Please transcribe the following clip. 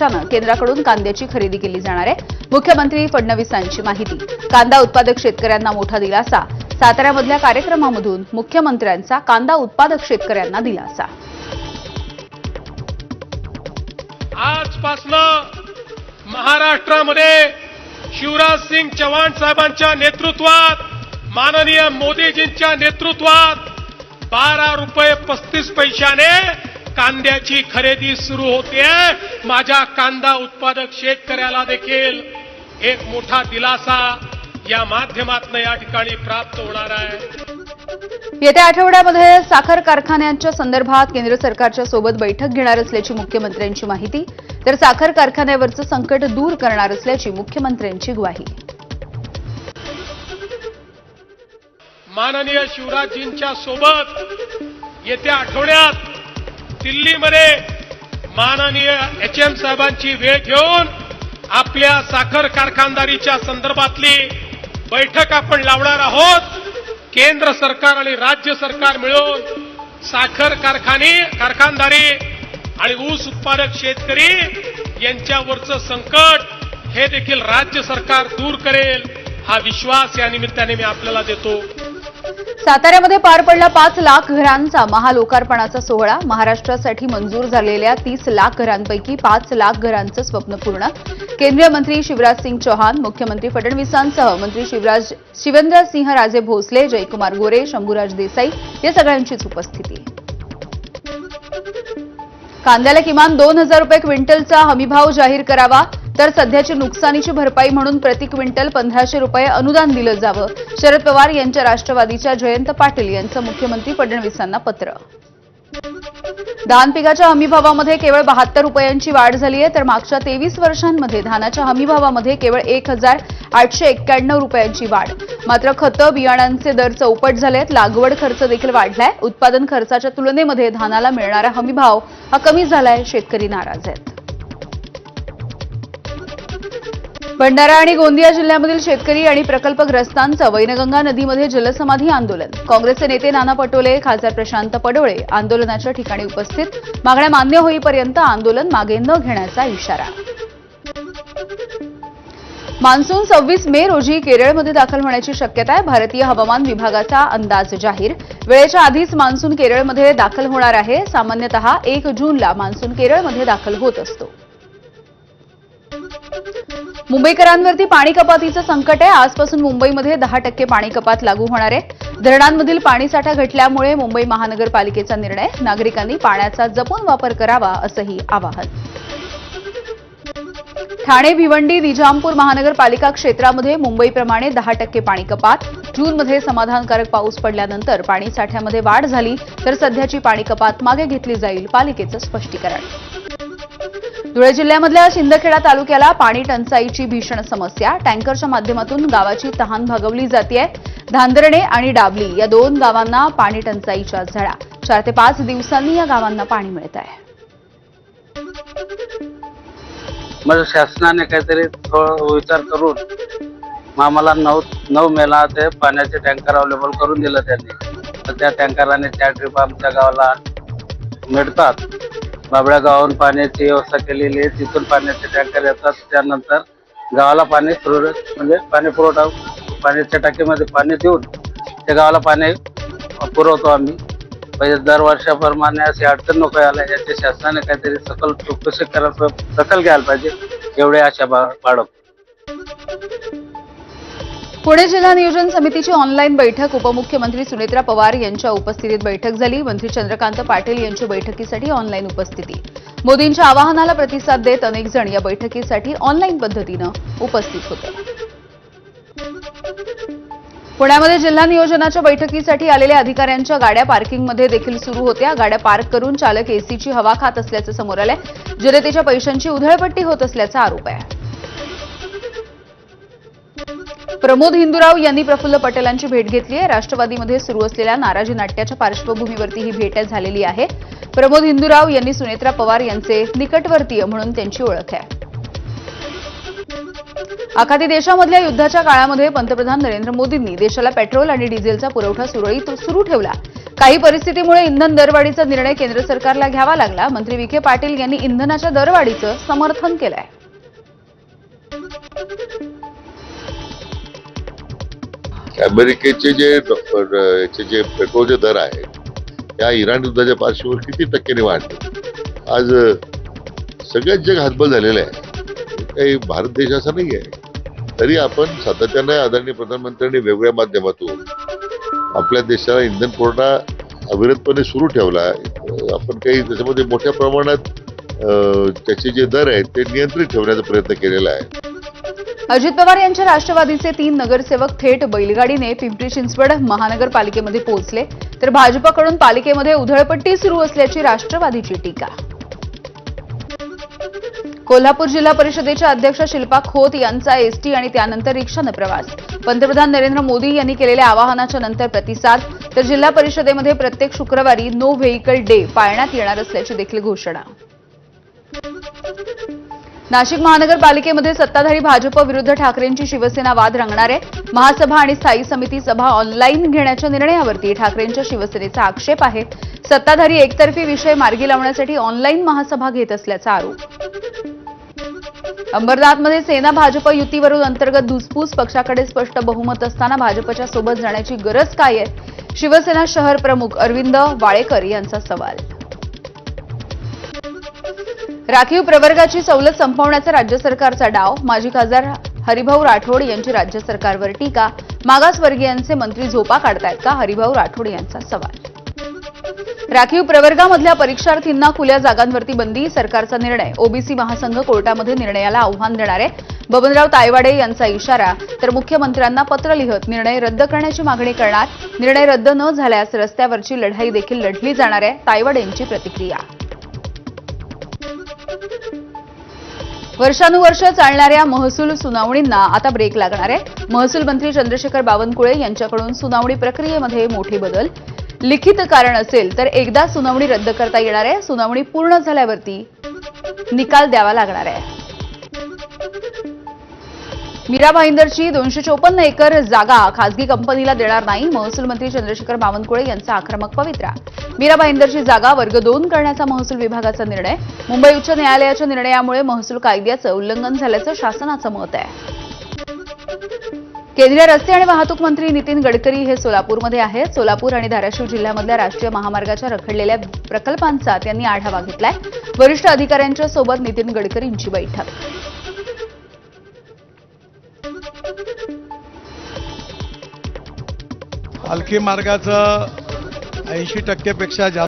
उद्देशानं केंद्राकडून कांद्याची खरेदी केली जाणार आहे। मुख्यमंत्री फडणवीसांची माहिती। कांदा उत्पादक शेतकऱ्यांना मोठा दिलासा। साताऱ्यामधल्या कार्यक्रमामधून मुख्यमंत्र्यांचा कांदा उत्पादक शेतकऱ्यांना दिलासा। आजपासून महाराष्ट्रामध्ये शिवराज सिंग चौहान साहेबांच्या नेतृत्वात, माननीय मोदीजींच्या नेतृत्वात 12 रुपये 35 पैशाने कांद्याची खरेदी सुरू होते। माझ्या कांदा उत्पादक शेतकऱ्याला देखील एक मोठा दिलासा या माध्यमातून या ठिकाणी प्राप्त होणार आहे। येत्या आठवड्यामध्ये साखर कारखान्यांच्या संदर्भात केंद्र सरकारच्या सोबत बैठक घेणार असल्याची मुख्यमंत्र्यांची माहिती। तर साखर कारखान्यावरचं संकट दूर करणार असल्याची मुख्यमंत्र्यांची ग्वाही। माननीय शिवराजजींच्या सोबत येत्या आठवड्यात दिल्लीमध्ये माननीय HM साहेबांची वेळ घेऊन आपल्या साखर कारखानदारीच्या संदर्भातली बैठक आपण लावणार आहोत। केंद्र सरकार आणि राज्य सरकार मिळून साखर कारखानदारी आणि ऊस उत्पादक शेतकरी यांच्यावरचं संकट हे देखील राज्य सरकार दूर करेल, हा विश्वास या निमित्ताने मी आपल्याला देतो। साताऱ्यामध्ये पार पडला 5 लाख घरांचा महालोकार्पणाचा सोहळा। महाराष्ट्रासाठी मंजूर झालेल्या 30 लाख घरांपैकी 5 लाख घरांचं स्वप्न पूर्ण। केंद्रीय मंत्री शिवराज सिंग चौहान, मुख्यमंत्री फडणवीसांसह मंत्री शिवेंद्रसिंहराजे भोसले, जयकुमार गोरे, शंभूराज देसाई या सगळ्यांचीच उपस्थिती। कांद्याला किमान 2000 रुपये क्विंटलचा हमीभाव जाहीर करावा, तर सध्याची नुकसानीची भरपाई म्हणून प्रति क्विंटल 1500 रुपये अनुदान दिलं जावं। शरद पवार यांच्या राष्ट्रवादीच्या जयंत पाटील यांचं मुख्यमंत्री फडणवीसांना पत्र। धान पिकाच्या हमीभावामध्ये केवळ 72 रुपयांची वाढ झाली आहे, तर मागच्या 23 वर्षांमध्ये धानाच्या हमीभावामध्ये केवळ 1891 रुपयांची वाढ। मात्र खतं बियाणांचे दर चौपट झालेत, लागवड खर्च देखील वाढलाय। उत्पादन खर्चाच्या तुलनेमध्ये धानाला मिळणारा हमीभाव हा कमी झालाय, शेतकरी नाराज आहेत। भंडारा आणि गोंदिया जिल्ह्यामधील शेतकरी आणि प्रकल्पग्रस्तांचं वैनगंगा नदीमध्ये जलसमाधी आंदोलन। काँग्रेसचे नेते नाना पटोले, खासदार प्रशांत पडोळे आंदोलनाच्या ठिकाणी उपस्थित। मागण्या मान्य होईपर्यंत आंदोलन मागे न घेण्याचा इशारा। मान्सून 26 मे रोजी केरळमध्ये दाखल होण्याची शक्यता आहे। भारतीय हवामान विभागाचा अंदाज जाहीर। वेळेच्या आधीच मान्सून केरळमध्ये दाखल होणार आहे। सामान्यतः 1 जूनला मान्सून केरळमध्ये दाखल होत असतो। मुंबईकरांवरती पाणी कपातीचं संकट आहे। आजपासून मुंबईमध्ये 10% पाणी कपात लागू होणार आहे। धरणांमधील पाणीसाठा घटल्यामुळे मुंबई महानगरपालिकेचा निर्णय। नागरिकांनी पाण्याचा जपून वापर करावा असंही आवाहन। ठाणे, भिवंडी, निजामपूर महानगरपालिका क्षेत्रामध्ये मुंबईप्रमाणे 10% पाणी कपात। जूनमध्ये समाधानकारक पाऊस पडल्यानंतर पाणीसाठ्यामध्ये वाढ झाली, तर सध्याची पाणी कपात मागे घेतली जाईल, पालिकेचं स्पष्टीकरण। धुळे जिल्ह्यामधल्या शिंदखेडा तालुक्याला पाणी टंचाईची भीषण समस्या। टँकरच्या माध्यमातून गावाची तहान भागवली जातेय। धांदरणे आणि डाबली या 2 गावांना पाणी टंचाईच्या झळा। 4 ते 5 दिवसांनी या गावांना पाणी मिळत आहे। म्हणजे शासनाने काहीतरी विचार करून आम्हाला 9 मेला ते पाण्याचे टँकर अवेलेबल करून दिलं त्यांनी। तर त्या टँकराने 4 ट्रिप आमच्या गावाला मिळतात। बाबळ्या गावाहून पाण्याची व्यवस्था केलेली आहे, तिथून पाण्याचे टँकर येतात। त्यानंतर गावाला पाणी म्हणजे पाणी पुरवठा पाण्याच्या टाकीमध्ये पाणी देऊन त्या गावाला पाणी पुरवतो आम्ही। म्हणजे दर वर्षाप्रमाणे अशी अडचण नको यायला, याच्या शासनाने काहीतरी सकल चौकशी करायला दखल घ्यायला पाहिजे, एवढे आशा बाळगतो। पुणे जिल्हा नियोजन समितीची ऑनलाईन बैठक। उपमुख्यमंत्री सुनेत्रा पवार यांच्या उपस्थितीत बैठक झाली। मंत्री चंद्रकांत पाटील यांची बैठकीसाठी ऑनलाईन उपस्थिती। मोदींच्या आवाहनाला प्रतिसाद देत अनेक जण या बैठकीसाठी ऑनलाईन पद्धतीनं उपस्थित होते। पुण्यामध्ये जिल्हा नियोजनाच्या बैठकीसाठी आलेल्या अधिकाऱ्यांच्या गाड्या पार्किंगमध्ये देखील सुरू होत्या। गाड्या पार्क करून चालक एसीची हवा खात असल्याचं समोर आलंय। जनतेच्या पैशांची उधळपट्टी होत असल्याचा आरोप आहे। प्रमोद हिंदुराव यांनी प्रफुल्ल पटेलांची भेट घेतली आहे। राष्ट्रवादीमध्ये सुरू असलेल्या नाराजी नाट्याच्या पार्श्वभूमीवरती ही भेट झालेली आहे। प्रमोद हिंदुराव यांनी सुनेत्रा पवार यांचे निकटवर्तीय म्हणून त्यांची ओळख आहे। आखाती देशामधल्या युद्धाच्या काळामध्ये पंतप्रधान नरेंद्र मोदींनी देशाला पेट्रोल आणि डिझेलचा पुरवठा सुरळीत सुरू ठेवला। काही परिस्थितीमुळे इंधन दरवाढीचा निर्णय केंद्र सरकारला घ्यावा लागला. मंत्री विखे पाटील यांनी इंधनाच्या दरवाढीचं समर्थन केलंय. अमेरिकेचे जे पेट्रोलचे दर आहेत या इराण युद्धाच्या पार्श्वभूमीवर किती टक्क्यांनी वाढले. आज सगळ्याच जग हतबल झालेलं आहे. काही भारत देश असा नाही आहे. तरी आपण सातत्याने आदरणीय प्रधानमंत्र्यांनी वेगवेगळ्या माध्यमातून आपल्या देशाला इंधन पुरवठा अविरतपणे सुरू ठेवला. आपण काही त्याच्यामध्ये मोठ्या प्रमाणात त्याचे जे दर आहेत ते नियंत्रित ठेवण्याचा प्रयत्न केलेला आहे. अजित पवार यांच्या राष्ट्रवादीचे 3 नगरसेवक थेट बैलगाडीने पिंपरी चिंचवड महानगरपालिकेमध्ये पोहोचले. तर भाजपकडून पालिकेमध्ये उधळपट्टी सुरू असल्याची राष्ट्रवादीची टीका. कोल्हापूर जिल्हा परिषदेच्या अध्यक्ष शिल्पा खोत यांचा एसटी आणि त्यानंतर रिक्षाने प्रवास. पंतप्रधान नरेंद्र मोदी यांनी केलेल्या आवाहनाच्या नंतर प्रतिसाद. तर जिल्हा परिषदेमध्ये प्रत्येक शुक्रवारी नो व्हेइकल डे पाळण्यात येणार असल्याची देखील घोषणा. नाशिक महानगरपालिकेमध्ये सत्ताधारी भाजप विरुद्ध ठाकरेंची शिवसेना वाद रंगणार आहे. महासभा आणि स्थायी समिती सभा ऑनलाईन घेण्याच्या निर्णयावरती ठाकरेंच्या शिवसेनेचा आक्षेप आहे. सत्ताधारी एकतर्फी विषय मार्गी लावण्यासाठी ऑनलाईन महासभा घेत असल्याचा आरोप. अंबरनाथमध्ये सेना भाजप युतीवरून अंतर्गत धुसफूस. पक्षाकडे स्पष्ट बहुमत असताना भाजपच्या सोबत जाण्याची गरज काय आहे? शिवसेना शहर प्रमुख अरविंद वाळेकर यांचा सवाल. राखीव प्रवर्गाची सवलत संपवण्याचा राज्य सरकारचा डाव. माजी खासदार हरिभाऊ राठोड यांची राज्य सरकारवर टीका. मागासवर्गीयांचे मंत्री झोपा काढतायत का? हरिभाऊ राठोड यांचा सवाल. राखीव प्रवर्गामधल्या परीक्षार्थींना खुल्या जागांवरती बंदी. सरकारचा निर्णय. ओबीसी महासंघ कोर्टामध्ये निर्णयाला आव्हान देणार आहे. बबनराव तायवाडे यांचा इशारा. तर मुख्यमंत्र्यांना पत्र लिहत निर्णय रद्द करण्याची मागणी करणार. निर्णय रद्द न झाल्यास रस्त्यावरची लढाई देखील लढली जाणार आहे. तायवाडेंची प्रतिक्रिया. वर्षानुवर्ष चालणाऱ्या महसूल सुनावणींना आता ब्रेक लागणार आहे. महसूल मंत्री चंद्रशेखर बावनकुळे यांच्याकडून सुनावणी प्रक्रियेमध्ये मोठे बदल. लिखित कारण असेल तर एकदा सुनावणी रद्द करता येणार आहे. सुनावणी पूर्ण झाल्यावरती निकाल द्यावा लागणार आहे. मीरा भाईंदरची 254 एकर जागा खासगी कंपनीला देणार नाही. महसूल मंत्री चंद्रशेखर बावनकुळे यांचा आक्रमक पवित्रा. मीरा भाईंदरची जागा वर्ग 2 करण्याचा महसूल विभागाचा निर्णय. मुंबई उच्च न्यायालयाच्या निर्णयामुळे महसूल कायद्याचं उल्लंघन झाल्याचं शासनाचं मत आहे. केंद्रीय रस्ते आणि वाहतूक मंत्री नितीन गडकरी हे सोलापूरमध्ये आहेत. सोलापूर आणि धाराशिव जिल्ह्यामधल्या राष्ट्रीय महामार्गाच्या रखडलेल्या प्रकल्पांचा त्यांनी आढावा घेतलाय. वरिष्ठ अधिकाऱ्यांच्या सोबत नितीन गडकरींची बैठक. पालखी मार्गाचं 80% पेक्षा जास्त